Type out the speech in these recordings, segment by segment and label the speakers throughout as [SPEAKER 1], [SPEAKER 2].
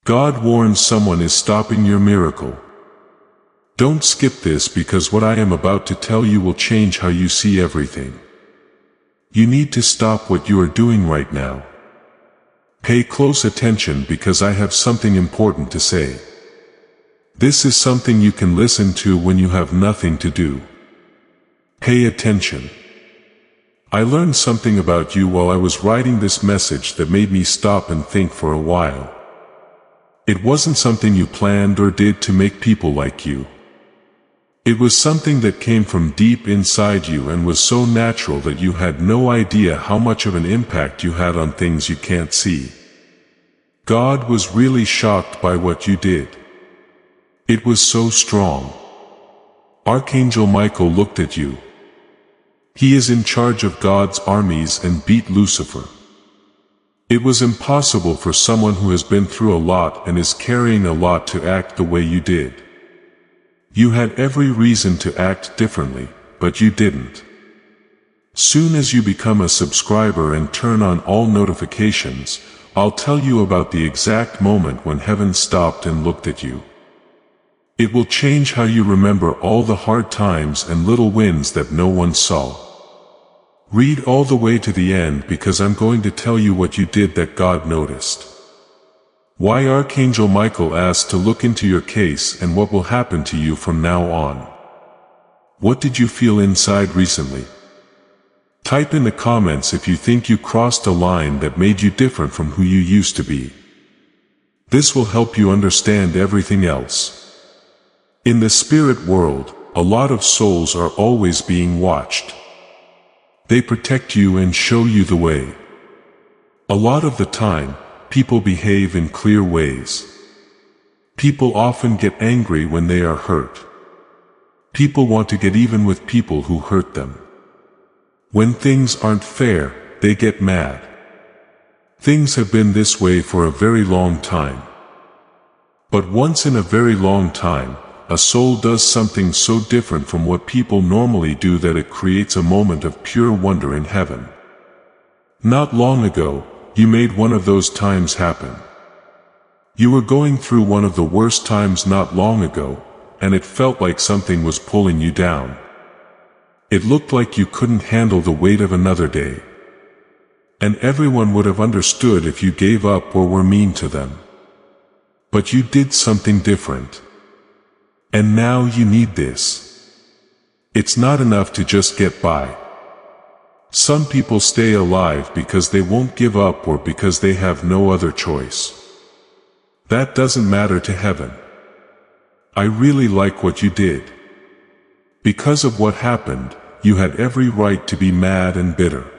[SPEAKER 1] God warns someone is stopping your miracle. Don't skip this because what I am about to tell you will change how you see everything. You need to stop what you are doing right now. Pay close attention because I have something important to say. This is something you can listen to when you have nothing to do. Pay attention. I learned something about you while I was writing this message that made me stop and think for a while. It wasn't something you planned or did to make people like you. It was something that came from deep inside you and was so natural that you had no idea how much of an impact you had on things you can't see. God was really shocked by what you did. It was so strong. Archangel Michael looked at you. He is in charge of God's armies and beat Lucifer. It was impossible for someone who has been through a lot and is carrying a lot to act the way you did. You had every reason to act differently, but you didn't. Soon as you become a subscriber and turn on all notifications, I'll tell you about the exact moment when heaven stopped and looked at you. It will change how you remember all the hard times and little wins that no one saw. Read all the way to the end because I'm going to tell you what you did that God noticed. Why Archangel Michael asked to look into your case and what will happen to you from now on. What did you feel inside recently? Type in the comments if you think you crossed a line that made you different from who you used to be. This will help you understand everything else. In the spirit world, a lot of souls are always being watched. They protect you and show you the way. A lot of the time, people behave in clear ways. People often get angry when they are hurt. People want to get even with people who hurt them. When things aren't fair, they get mad. Things have been this way for a very long time. But once in a very long time, a soul does something so different from what people normally do that it creates a moment of pure wonder in heaven. Not long ago, you made one of those times happen. You were going through one of the worst times not long ago, and it felt like something was pulling you down. It looked like you couldn't handle the weight of another day. And everyone would have understood if you gave up or were mean to them. But you did something different. And now you need this. It's not enough to just get by. Some people stay alive because they won't give up or because they have no other choice. That doesn't matter to heaven. I really like what you did. Because of what happened, you had every right to be mad and bitter.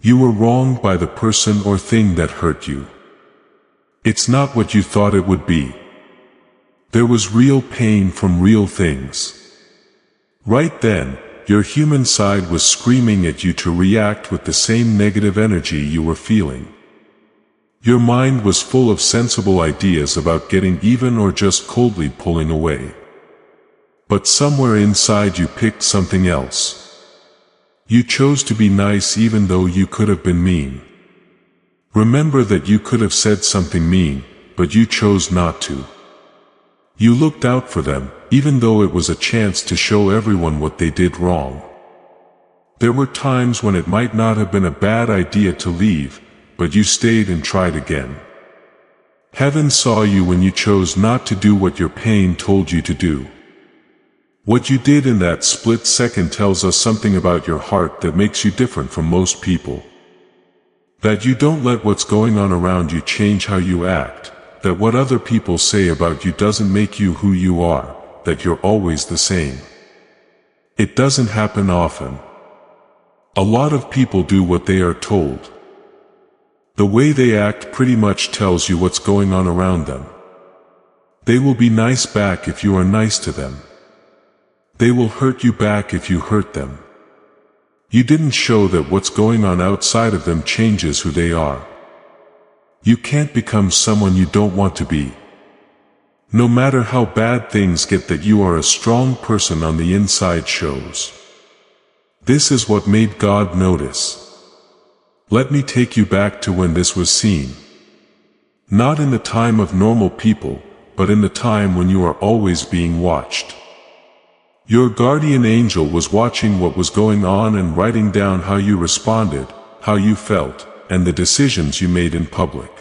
[SPEAKER 1] You were wronged by the person or thing that hurt you. It's not what you thought it would be. There was real pain from real things. Right then, your human side was screaming at you to react with the same negative energy you were feeling. Your mind was full of sensible ideas about getting even or just coldly pulling away. But somewhere inside you picked something else. You chose to be nice even though you could have been mean. Remember that you could have said something mean, but you chose not to. You looked out for them, even though it was a chance to show everyone what they did wrong. There were times when it might not have been a bad idea to leave, but you stayed and tried again. Heaven saw you when you chose not to do what your pain told you to do. What you did in that split second tells us something about your heart that makes you different from most people. That you don't let what's going on around you change how you act. That what other people say about you doesn't make you who you are, that you're always the same. It doesn't happen often. A lot of people do what they are told. The way they act pretty much tells you what's going on around them. They will be nice back if you are nice to them. They will hurt you back if you hurt them. You didn't show that what's going on outside of them changes who they are. You can't become someone you don't want to be. No matter how bad things get, that you are a strong person on the inside shows. This is what made God notice. Let me take you back to when this was seen. Not in the time of normal people, but in the time when you are always being watched. Your guardian angel was watching what was going on and writing down how you responded, how you felt, and the decisions you made in public.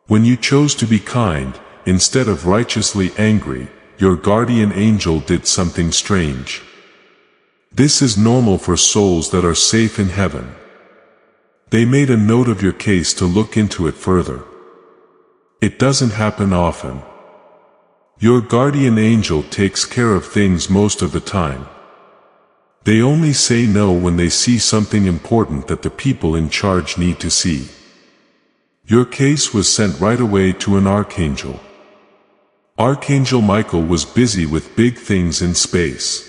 [SPEAKER 1] When you chose to be kind, instead of righteously angry, your guardian angel did something strange. This is normal for souls that are safe in heaven. They made a note of your case to look into it further. It doesn't happen often. Your guardian angel takes care of things most of the time. They only say no when they see something important that the people in charge need to see. Your case was sent right away to an archangel. Archangel Michael was busy with big things in space.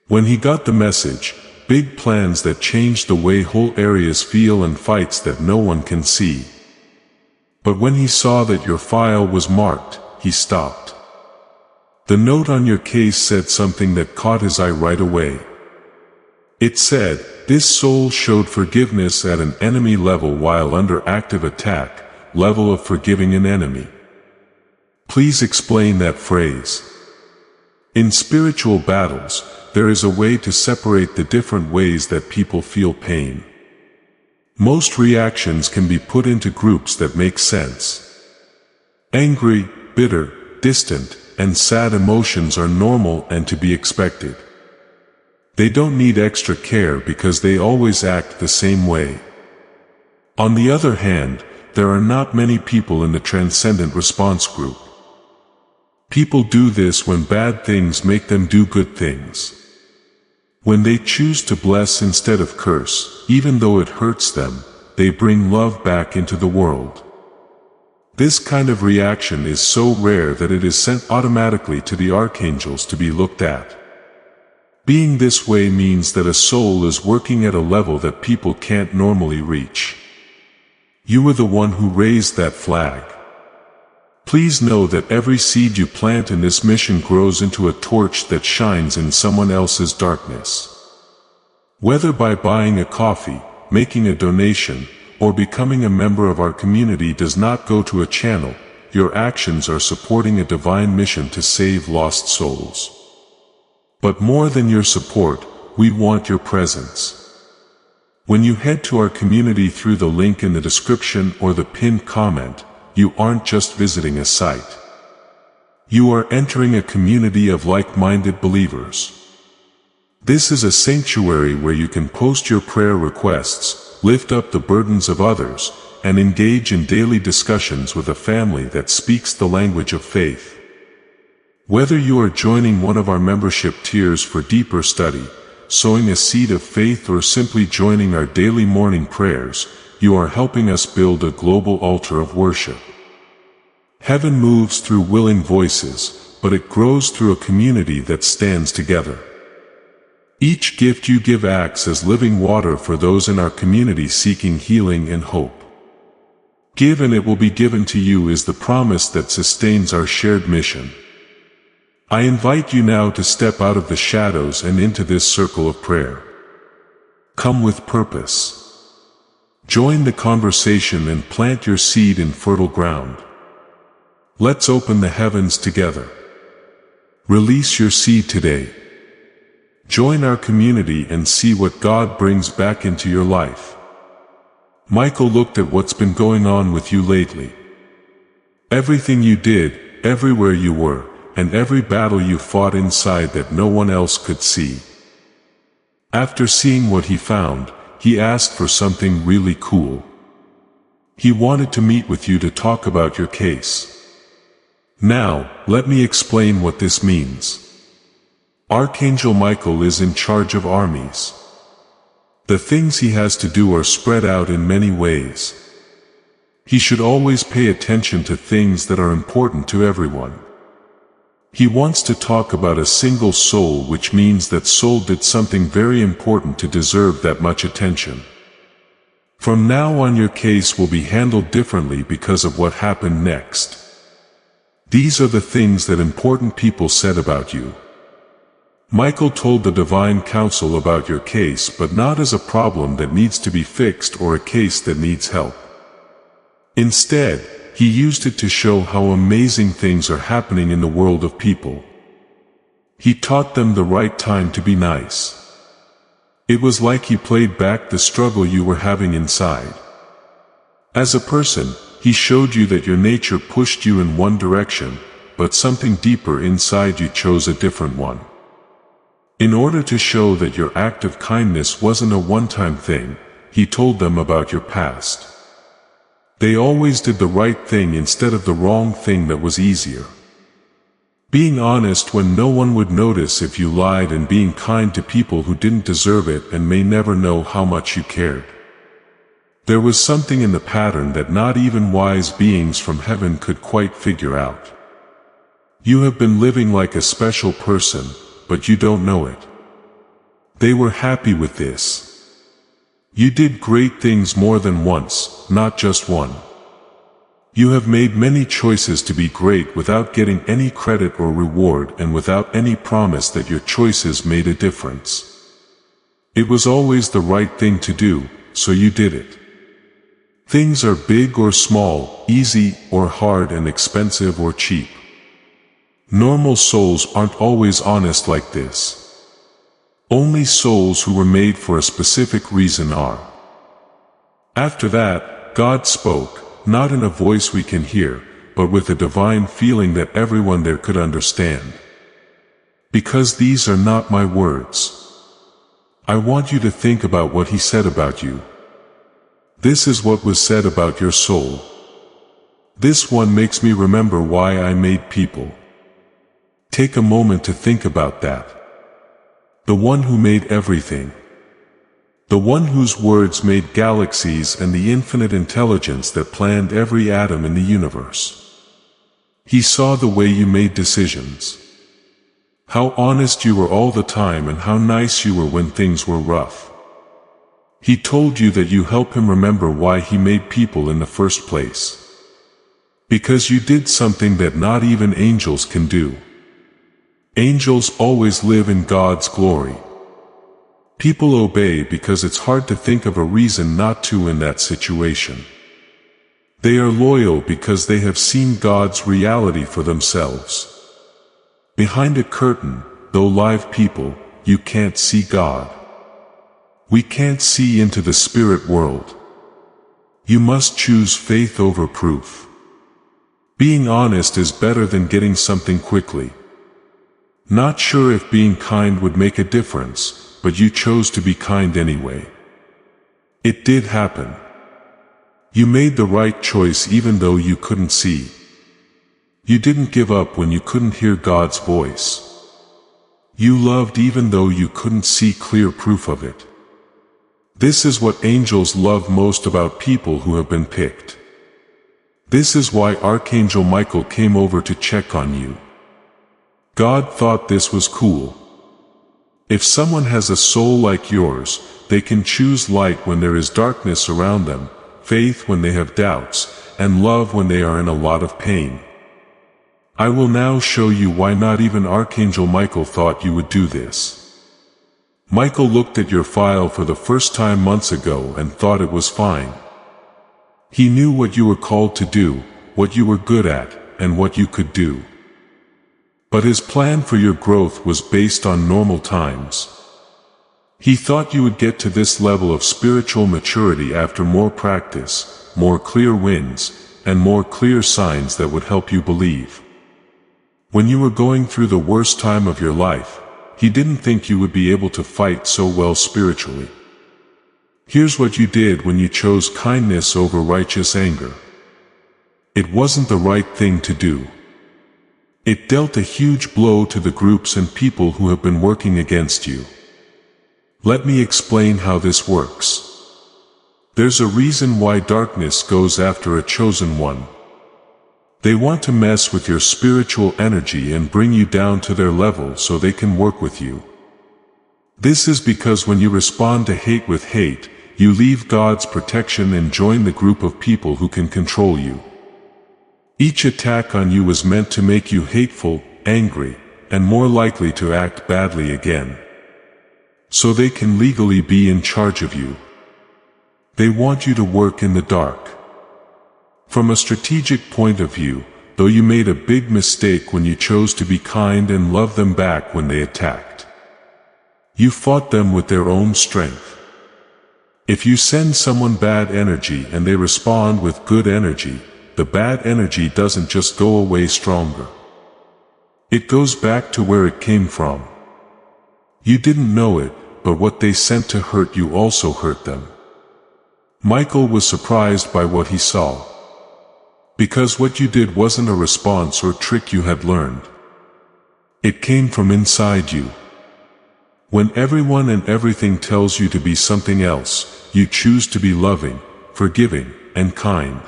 [SPEAKER 1] When he got the message, big plans that changed the way whole areas feel and fights that no one can see. But when he saw that your file was marked, he stopped. The note on your case said something that caught his eye right away. It said, "This soul showed forgiveness at an enemy level while under active attack, level of forgiving an enemy." Please explain that phrase. In spiritual battles, there is a way to separate the different ways that people feel pain. Most reactions can be put into groups that make sense. Angry, bitter, distant, and sad emotions are normal and to be expected. They don't need extra care because they always act the same way. On the other hand, there are not many people in the transcendent response group. People do this when bad things make them do good things. When they choose to bless instead of curse, even though it hurts them, they bring love back into the world. This kind of reaction is so rare that it is sent automatically to the archangels to be looked at. Being this way means that a soul is working at a level that people can't normally reach. You were the one who raised that flag. Please know that every seed you plant in this mission grows into a torch that shines in someone else's darkness. Whether by buying a coffee, making a donation, or becoming a member of our community does not go to a channel, your actions are supporting a divine mission to save lost souls. But more than your support, we want your presence. When you head to our community through the link in the description or the pinned comment, you aren't just visiting a site. You are entering a community of like-minded believers. This is a sanctuary where you can post your prayer requests, lift up the burdens of others, and engage in daily discussions with a family that speaks the language of faith. Whether you are joining one of our membership tiers for deeper study, sowing a seed of faith, or simply joining our daily morning prayers, you are helping us build a global altar of worship. Heaven moves through willing voices, but it grows through a community that stands together. Each gift you give acts as living water for those in our community seeking healing and hope. Give and it will be given to you is the promise that sustains our shared mission. I invite you now to step out of the shadows and into this circle of prayer. Come with purpose. Join the conversation and plant your seed in fertile ground. Let's open the heavens together. Release your seed today. Join our community and see what God brings back into your life. Michael looked at what's been going on with you lately. Everything you did, everywhere you were, and every battle you fought inside that no one else could see. After seeing what he found, he asked for something really cool. He wanted to meet with you to talk about your case. Now, let me explain what this means. Archangel Michael is in charge of armies. The things he has to do are spread out in many ways. He should always pay attention to things that are important to everyone. He wants to talk about a single soul, which means that soul did something very important to deserve that much attention. From now on your case will be handled differently because of what happened next. These are the things that important people said about you. Michael told the Divine Council about your case, but not as a problem that needs to be fixed or a case that needs help. Instead, he used it to show how amazing things are happening in the world of people. He taught them the right time to be nice. It was like he played back the struggle you were having inside. As a person, he showed you that your nature pushed you in one direction, but something deeper inside you chose a different one. In order to show that your act of kindness wasn't a one-time thing, he told them about your past. They always did the right thing instead of the wrong thing that was easier. Being honest when no one would notice if you lied, and being kind to people who didn't deserve it and may never know how much you cared. There was something in the pattern that not even wise beings from heaven could quite figure out. You have been living like a special person, but you don't know it. They were happy with this. You did great things more than once, not just one. You have made many choices to be great without getting any credit or reward, and without any promise that your choices made a difference. It was always the right thing to do, so you did it. Things are big or small, easy or hard, and expensive or cheap. Normal souls aren't always honest like this. Only souls who were made for a specific reason are. After that, God spoke. Not in a voice we can hear, but with a divine feeling that everyone there could understand. Because these are not my words. I want you to think about what he said about you. This is what was said about your soul. This one makes me remember why I made people. Take a moment to think about that. The one who made everything. The one whose words made galaxies and the infinite intelligence that planned every atom in the universe. He saw the way you made decisions. How honest you were all the time, and how nice you were when things were rough. He told you that you help him remember why he made people in the first place. Because you did something that not even angels can do. Angels always live in God's glory. People obey because it's hard to think of a reason not to in that situation. They are loyal because they have seen God's reality for themselves. Behind a curtain, though live people, you can't see God. We can't see into the spirit world. You must choose faith over proof. Being honest is better than getting something quickly. Not sure if being kind would make a difference, but you chose to be kind anyway. It did happen. You made the right choice even though you couldn't see. You didn't give up when you couldn't hear God's voice. You loved even though you couldn't see clear proof of it. This is what angels love most about people who have been picked. This is why Archangel Michael came over to check on you. God thought this was cool. If someone has a soul like yours, they can choose light when there is darkness around them, faith when they have doubts, and love when they are in a lot of pain. I will now show you why not even Archangel Michael thought you would do this. Michael looked at your file for the first time months ago and thought it was fine. He knew what you were called to do, what you were good at, and what you could do. But his plan for your growth was based on normal times. He thought you would get to this level of spiritual maturity after more practice, more clear winds, and more clear signs that would help you believe. When you were going through the worst time of your life, he didn't think you would be able to fight so well spiritually. Here's what you did when you chose kindness over righteous anger. It wasn't the right thing to do. It dealt a huge blow to the groups and people who have been working against you. Let me explain how this works. There's a reason why darkness goes after a chosen one. They want to mess with your spiritual energy and bring you down to their level so they can work with you. This is because when you respond to hate with hate, you leave God's protection and join the group of people who can control you. Each attack on you was meant to make you hateful, angry, and more likely to act badly again. So they can legally be in charge of you. They want you to work in the dark. From a strategic point of view, though, you made a big mistake when you chose to be kind and love them back when they attacked. You fought them with their own strength. If you send someone bad energy and they respond with good energy, the bad energy doesn't just go away stronger. It goes back to where it came from. You didn't know it, but what they sent to hurt you also hurt them. Michael was surprised by what he saw. Because what you did wasn't a response or trick you had learned. It came from inside you. When everyone and everything tells you to be something else, you choose to be loving, forgiving, and kind.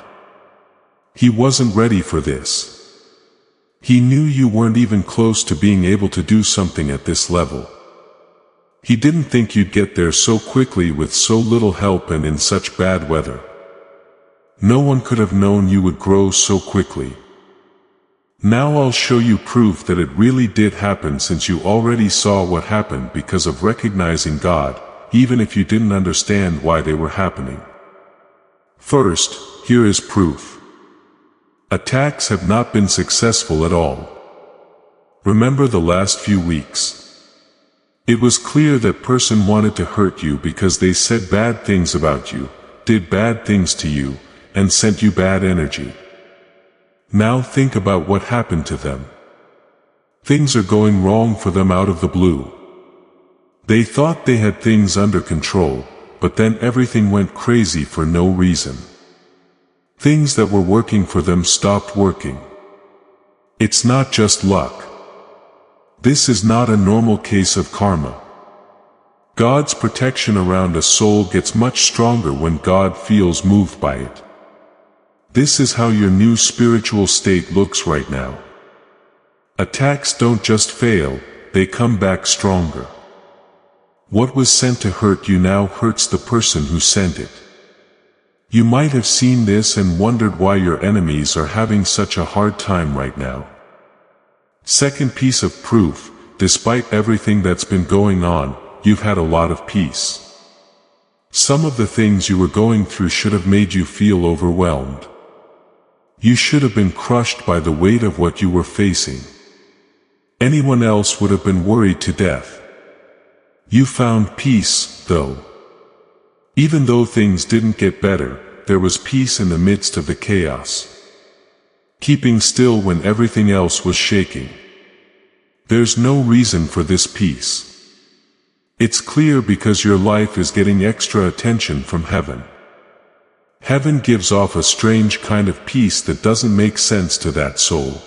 [SPEAKER 1] He wasn't ready for this. He knew you weren't even close to being able to do something at this level. He didn't think you'd get there so quickly with so little help and in such bad weather. No one could have known you would grow so quickly. Now I'll show you proof that it really did happen, since you already saw what happened because of recognizing God, even if you didn't understand why they were happening. First, here is proof. Attacks have not been successful at all. Remember the last few weeks. It was clear that person wanted to hurt you because they said bad things about you, did bad things to you, and sent you bad energy. Now think about what happened to them. Things are going wrong for them out of the blue. They thought they had things under control, but then everything went crazy for no reason. Things that were working for them stopped working. It's not just luck. This is not a normal case of karma. God's protection around a soul gets much stronger when God feels moved by it. This is how your new spiritual state looks right now. Attacks don't just fail, they come back stronger. What was sent to hurt you now hurts the person who sent it. You might have seen this and wondered why your enemies are having such a hard time right now. Second piece of proof, despite everything that's been going on, you've had a lot of peace. Some of the things you were going through should have made you feel overwhelmed. You should have been crushed by the weight of what you were facing. Anyone else would have been worried to death. You found peace, though. Even though things didn't get better, there was peace in the midst of the chaos. Keeping still when everything else was shaking. There's no reason for this peace. It's clear because your life is getting extra attention from heaven. Heaven gives off a strange kind of peace that doesn't make sense to that soul.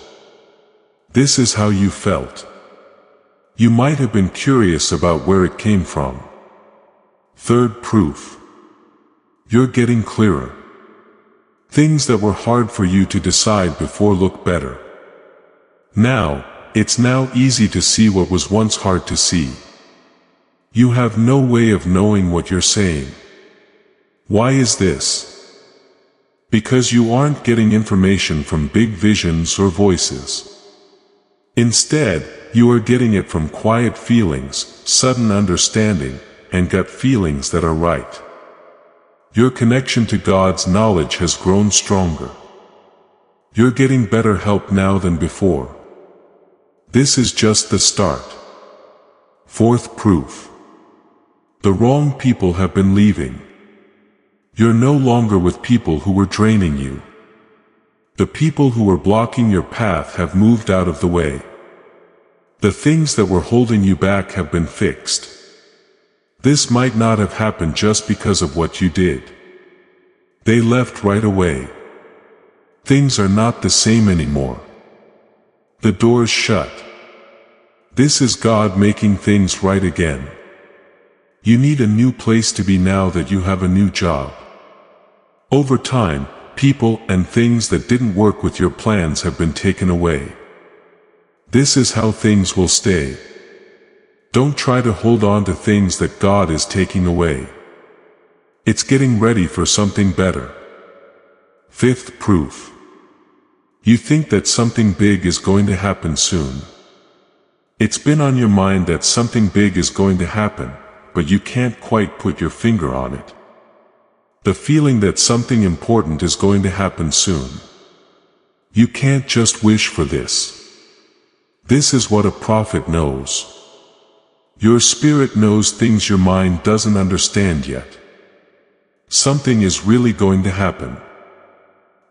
[SPEAKER 1] This is how you felt. You might have been curious about where it came from. Third proof. You're getting clearer. Things that were hard for you to decide before look better. It's now easy to see what was once hard to see. You have no way of knowing what you're saying. Why is this? Because you aren't getting information from big visions or voices. Instead, you are getting it from quiet feelings, sudden understanding, and gut feelings that are right. Your connection to God's knowledge has grown stronger. You're getting better help now than before. This is just the start. Fourth proof. The wrong people have been leaving. You're no longer with people who were draining you. The people who were blocking your path have moved out of the way. The things that were holding you back have been fixed. This might not have happened just because of what you did. They left right away. Things are not the same anymore. The door's shut. This is God making things right again. You need a new place to be now that you have a new job. Over time, people and things that didn't work with your plans have been taken away. This is how things will stay. Don't try to hold on to things that God is taking away. It's getting ready for something better. Fifth proof. You think that something big is going to happen soon. It's been on your mind that something big is going to happen, but you can't quite put your finger on it. The feeling that something important is going to happen soon. You can't just wish for this. This is what a prophet knows. Your spirit knows things your mind doesn't understand yet. Something is really going to happen.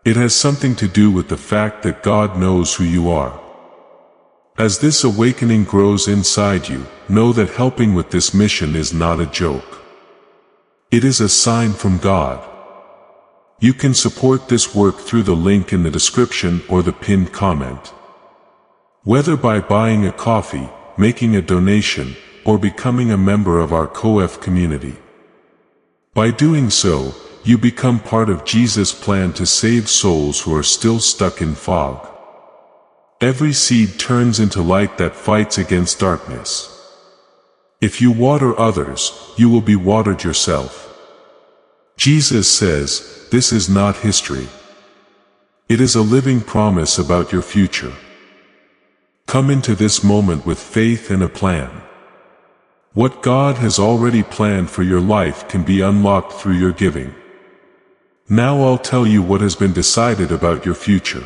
[SPEAKER 1] It has something to do with the fact that God knows who you are. As this awakening grows inside you, know that helping with this mission is not a joke. It is a sign from God. You can support this work through the link in the description or the pinned comment. Whether by buying a coffee, making a donation, or becoming a member of our COF community. By doing so, you become part of Jesus' plan to save souls who are still stuck in fog. Every seed turns into light that fights against darkness. If you water others, you will be watered yourself. Jesus says, this is not history. It is a living promise about your future. Come into this moment with faith and a plan. What God has already planned for your life can be unlocked through your giving. Now I'll tell you what has been decided about your future.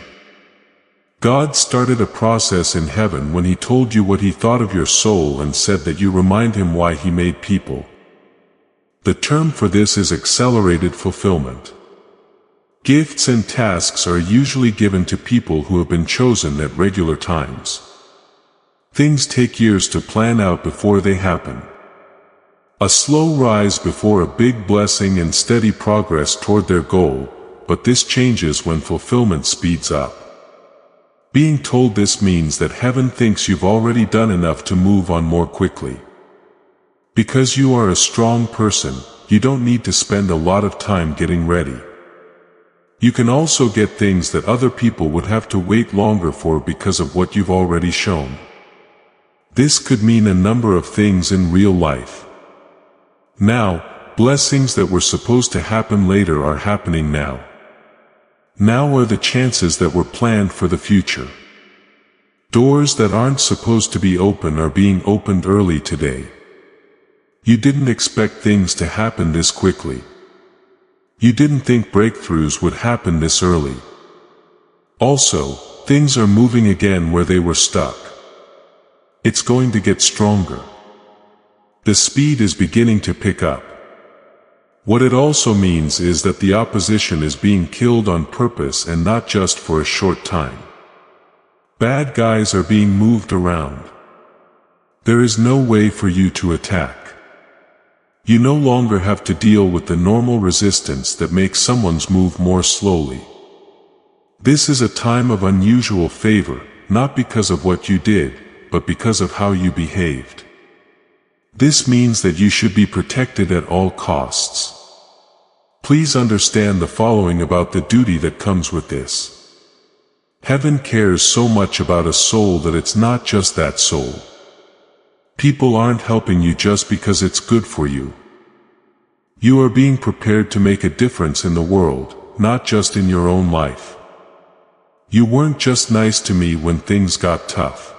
[SPEAKER 1] God started a process in heaven when He told you what He thought of your soul and said that you remind Him why He made people. The term for this is accelerated fulfillment. Gifts and tasks are usually given to people who have been chosen at regular times. Things take years to plan out before they happen. A slow rise before a big blessing and steady progress toward their goal, but this changes when fulfillment speeds up. Being told this means that heaven thinks you've already done enough to move on more quickly. Because you are a strong person, you don't need to spend a lot of time getting ready. You can also get things that other people would have to wait longer for because of what you've already shown. This could mean a number of things in real life. Now, blessings that were supposed to happen later are happening now. Now are the chances that were planned for the future. Doors that aren't supposed to be open are being opened early today. You didn't expect things to happen this quickly. You didn't think breakthroughs would happen this early. Also, things are moving again where they were stuck. It's going to get stronger. The speed is beginning to pick up. What it also means is that the opposition is being killed on purpose and not just for a short time. Bad guys are being moved around. There is no way for you to attack. You no longer have to deal with the normal resistance that makes someone's move more slowly. This is a time of unusual favor, not because of what you did, but because of how you behaved. This means that you should be protected at all costs. Please understand the following about the duty that comes with this. Heaven cares so much about a soul that it's not just that soul. People aren't helping you just because it's good for you. You are being prepared to make a difference in the world, not just in your own life. You weren't just nice to me when things got tough.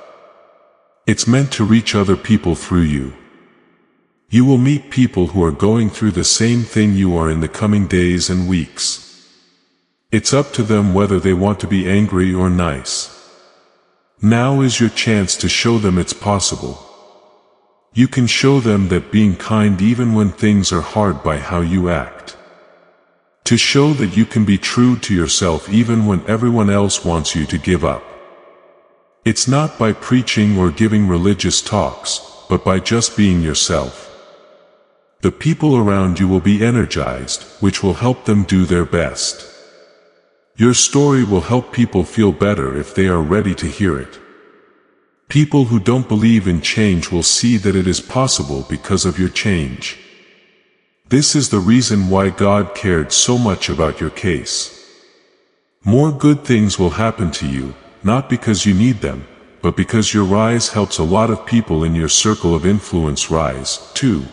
[SPEAKER 1] It's meant to reach other people through you. You will meet people who are going through the same thing you are in the coming days and weeks. It's up to them whether they want to be angry or nice. Now is your chance to show them it's possible. You can show them that being kind even when things are hard by how you act. To show that you can be true to yourself even when everyone else wants you to give up. It's not by preaching or giving religious talks, but by just being yourself. The people around you will be energized, which will help them do their best. Your story will help people feel better if they are ready to hear it. People who don't believe in change will see that it is possible because of your change. This is the reason why God cared so much about your case. More good things will happen to you, not because you need them, but because your rise helps a lot of people in your circle of influence rise, too.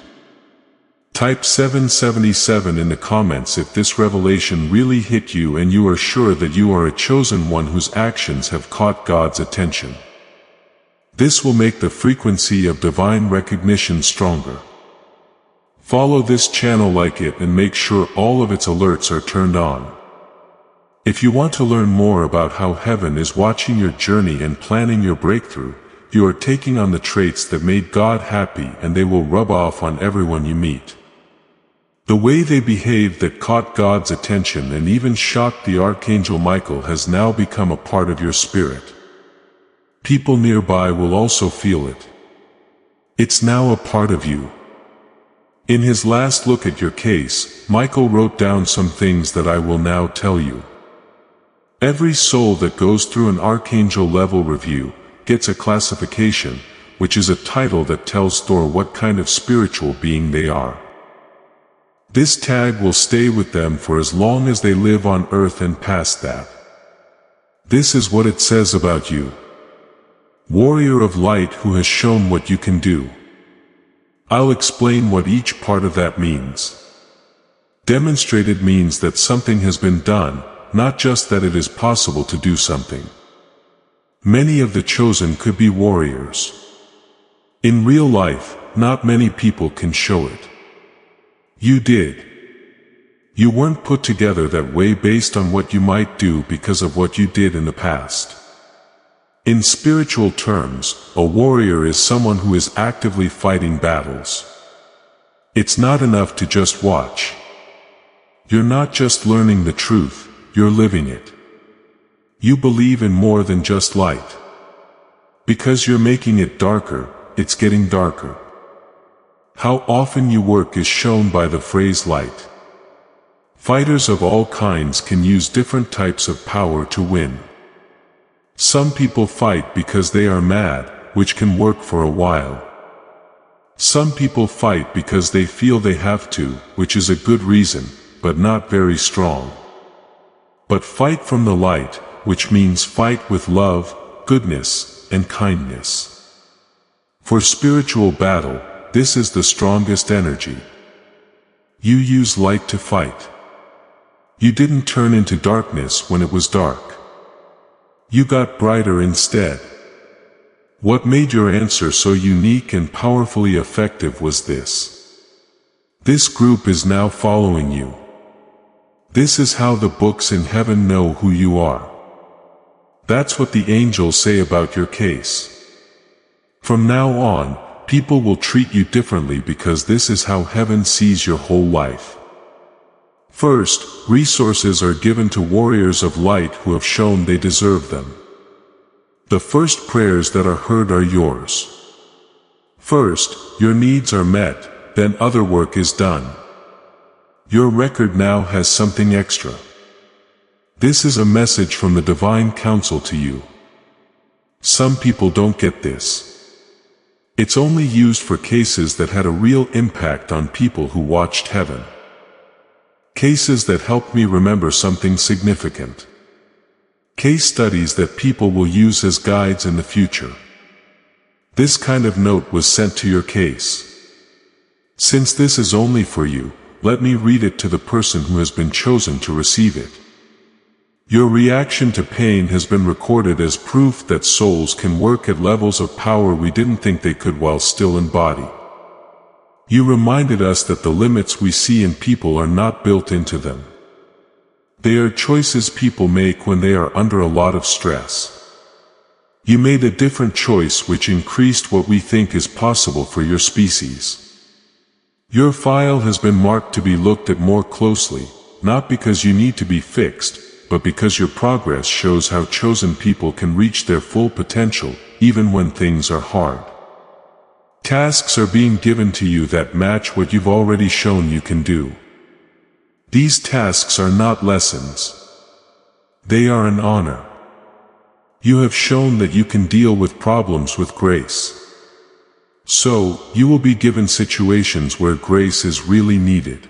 [SPEAKER 1] Type 777 in the comments if this revelation really hit you and you are sure that you are a chosen one whose actions have caught God's attention. This will make the frequency of divine recognition stronger. Follow this channel, like it, and make sure all of its alerts are turned on. If you want to learn more about how heaven is watching your journey and planning your breakthrough, you are taking on the traits that made God happy, and they will rub off on everyone you meet. The way they behaved that caught God's attention and even shocked the Archangel Michael has now become a part of your spirit. People nearby will also feel it. It's now a part of you. In his last look at your case, Michael wrote down some things that I will now tell you. Every soul that goes through an Archangel level review gets a classification, which is a title that tells Thor what kind of spiritual being they are. This tag will stay with them for as long as they live on Earth and past that. This is what it says about you. Warrior of light who has shown what you can do. I'll explain what each part of that means. Demonstrated means that something has been done, not just that it is possible to do something. Many of the chosen could be warriors. In real life, not many people can show it. You did. You weren't put together that way based on what you might do because of what you did in the past. In spiritual terms, a warrior is someone who is actively fighting battles. It's not enough to just watch. You're not just learning the truth, you're living it. You believe in more than just light. Because you're making it darker, it's getting darker. How often you work is shown by the phrase light. Fighters of all kinds can use different types of power to win. Some people fight because they are mad, which can work for a while. Some people fight because they feel they have to, which is a good reason, but not very strong. But fight from the light, which means fight with love, goodness, and kindness. For spiritual battle, this is the strongest energy. You use light to fight. You didn't turn into darkness when it was dark. You got brighter instead. What made your answer so unique and powerfully effective was this. This group is now following you. This is how the books in heaven know who you are. That's what the angels say about your case. From now on, people will treat you differently because this is how heaven sees your whole life. First, resources are given to warriors of light who have shown they deserve them. The first prayers that are heard are yours. First, your needs are met, then other work is done. Your record now has something extra. This is a message from the Divine Council to you. Some people don't get this. It's only used for cases that had a real impact on people who watched heaven. Cases that helped me remember something significant. Case studies that people will use as guides in the future. This kind of note was sent to your case. Since this is only for you, let me read it to the person who has been chosen to receive it. Your reaction to pain has been recorded as proof that souls can work at levels of power we didn't think they could while still in body. You reminded us that the limits we see in people are not built into them. They are choices people make when they are under a lot of stress. You made a different choice which increased what we think is possible for your species. Your file has been marked to be looked at more closely, not because you need to be fixed, but because your progress shows how chosen people can reach their full potential, even when things are hard. Tasks are being given to you that match what you've already shown you can do. These tasks are not lessons. They are an honor. You have shown that you can deal with problems with grace. So, you will be given situations where grace is really needed.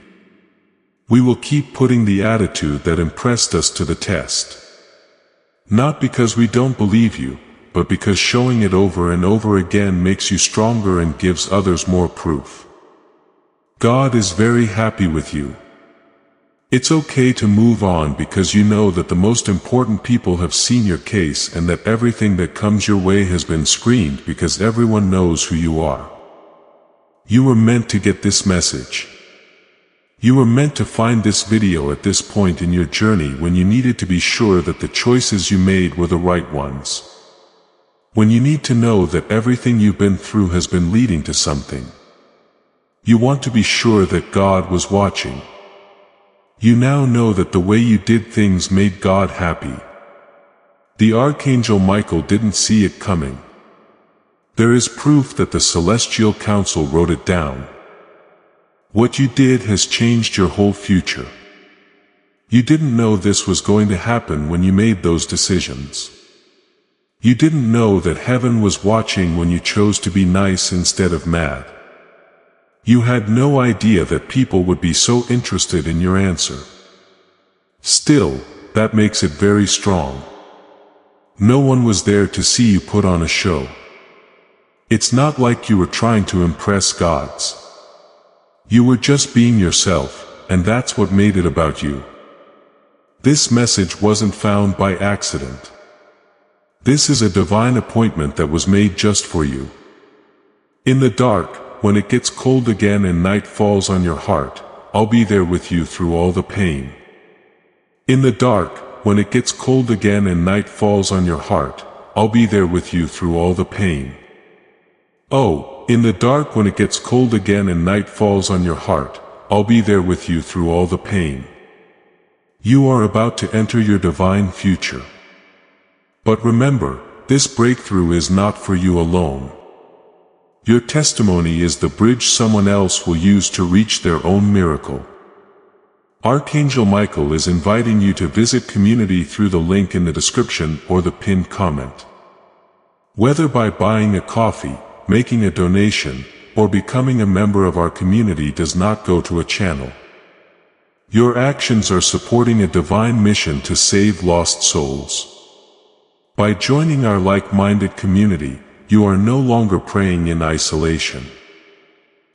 [SPEAKER 1] We will keep putting the attitude that impressed us to the test. Not because we don't believe you, but because showing it over and over again makes you stronger and gives others more proof. God is very happy with you. It's okay to move on because you know that the most important people have seen your case and that everything that comes your way has been screened because everyone knows who you are. You were meant to get this message. You were meant to find this video at this point in your journey when you needed to be sure that the choices you made were the right ones. When you need to know that everything you've been through has been leading to something. You want to be sure that God was watching. You now know that the way you did things made God happy. The Archangel Michael didn't see it coming. There is proof that the Celestial Council wrote it down. What you did has changed your whole future. You didn't know this was going to happen when you made those decisions. You didn't know that heaven was watching when you chose to be nice instead of mad. You had no idea that people would be so interested in your answer. Still, that makes it very strong. No one was there to see you put on a show. It's not like you were trying to impress gods. You were just being yourself, and that's what made it about you. This message wasn't found by accident. This is a divine appointment that was made just for you. In the dark, when it gets cold again and night falls on your heart, I'll be there with you through all the pain. In the dark, when it gets cold again and night falls on your heart, I'll be there with you through all the pain. Oh, in the dark when it gets cold again and night falls on your heart, I'll be there with you through all the pain. You are about to enter your divine future. But remember, this breakthrough is not for you alone. Your testimony is the bridge someone else will use to reach their own miracle. Archangel Michael is inviting you to visit community through the link in the description or the pinned comment. Whether by buying a coffee, making a donation, or becoming a member of our community does not go to a channel. Your actions are supporting a divine mission to save lost souls. By joining our like-minded community, you are no longer praying in isolation.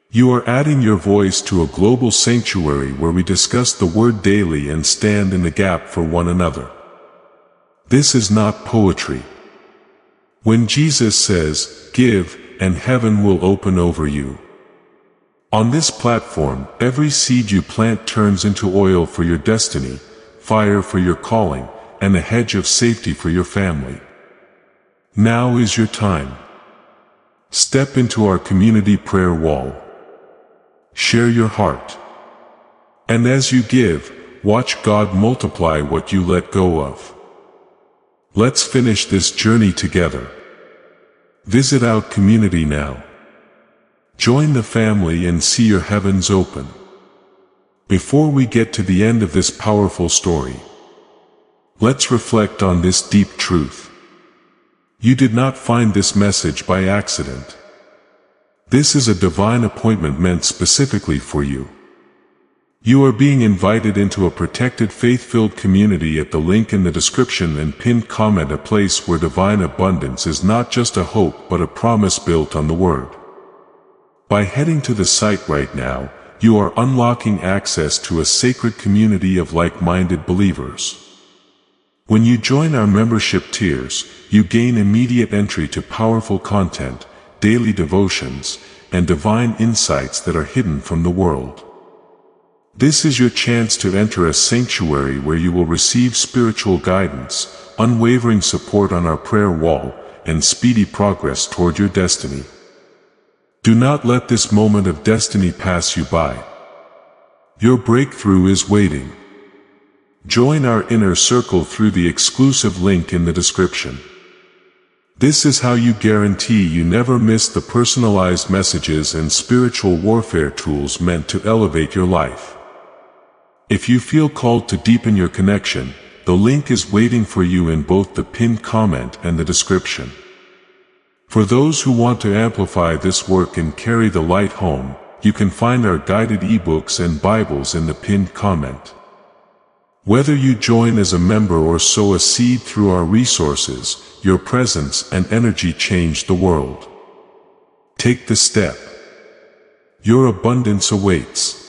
[SPEAKER 1] You are adding your voice to a global sanctuary where we discuss the Word daily and stand in the gap for one another. This is not poetry. When Jesus says, "Give, and heaven will open over you." On this platform, every seed you plant turns into oil for your destiny, fire for your calling, and a hedge of safety for your family. Now is your time. Step into our community prayer wall. Share your heart. And as you give, watch God multiply what you let go of. Let's finish this journey together. Visit our community now. Join the family and see your heavens open. Before we get to the end of this powerful story, let's reflect on this deep truth. You did not find this message by accident. This is a divine appointment meant specifically for you. You are being invited into a protected faith-filled community at the link in the description and pinned comment, a place where divine abundance is not just a hope but a promise built on the Word. By heading to the site right now, you are unlocking access to a sacred community of like-minded believers. When you join our membership tiers, you gain immediate entry to powerful content, daily devotions, and divine insights that are hidden from the world. This is your chance to enter a sanctuary where you will receive spiritual guidance, unwavering support on our prayer wall, and speedy progress toward your destiny. Do not let this moment of destiny pass you by. Your breakthrough is waiting. Join our inner circle through the exclusive link in the description. This is how you guarantee you never miss the personalized messages and spiritual warfare tools meant to elevate your life. If you feel called to deepen your connection, the link is waiting for you in both the pinned comment and the description. For those who want to amplify this work and carry the light home, you can find our guided ebooks and Bibles in the pinned comment. Whether you join as a member or sow a seed through our resources, your presence and energy change the world. Take the step. Your abundance awaits.